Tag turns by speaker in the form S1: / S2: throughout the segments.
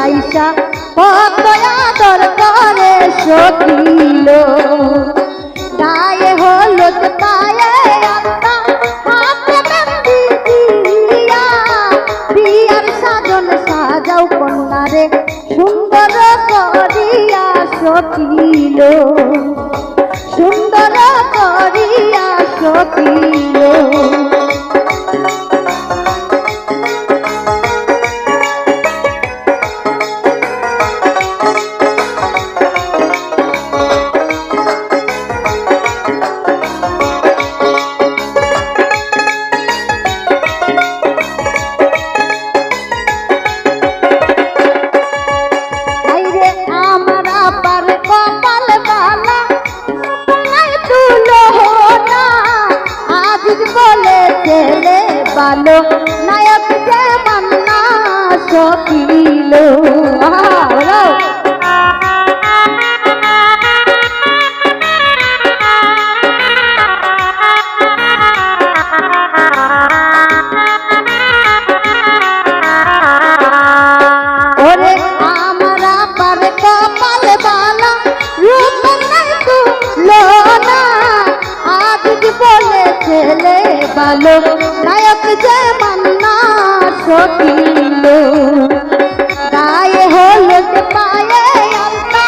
S1: আইসা কত আদর করে সখিল গায়ে হলুদ পায়ে আত্মা হাতে মেহেন্দি দিয়া বিয়ার সাজন সাজাও কন্যারে সুন্দর করিয়া সখিল সুন্দর করিয়া সখিল ভালো নায়ক যে মান্না সখিল ওরে আমরা পার কপাল বালা রূপ নাই তুলো না আজ বলে ছেলে ভালো নায়ক যে মান্না সখিল গায়ে হলুদ পায়ে আলতা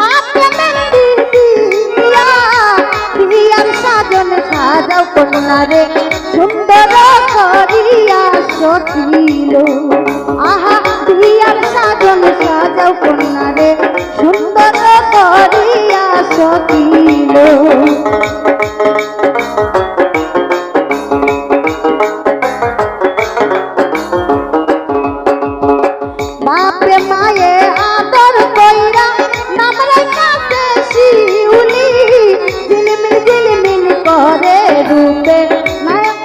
S1: হাতে মেহেন্দি দিয়া বিয়ার সাজন সাজাও কন্যারে সুন্দর করিয়া সখিল আহা বিয়ার সাজন সাজাও কন্যারে সুন্দর করিয়া সখিল বাপে মায়ে আদর কইরা নাম রাখাতে শিউলি ঝিলমিল করে রূপে নায়ক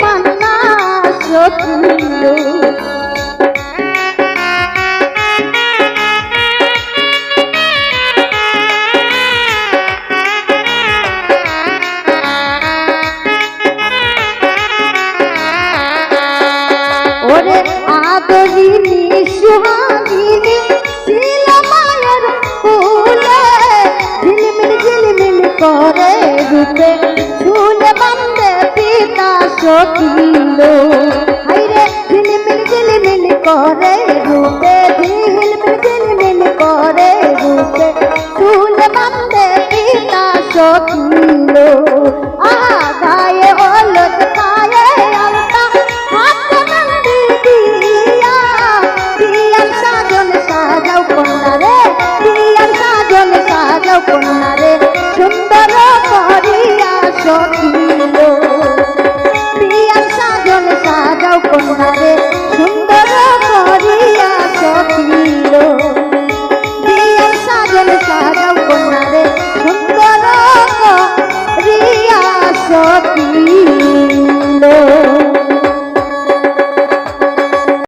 S1: মান্না সখিল ওরে আদরিনী সুহাগিনী ছিল মায়ের ফুলে ঝিলমিল করে রূপে চুলে বান্ধে পিতা সখিল হাইরে ঝিলমিল করে রূপে ঝিলমিল করে রূপে চুলে বান্ধে পিতা সখিল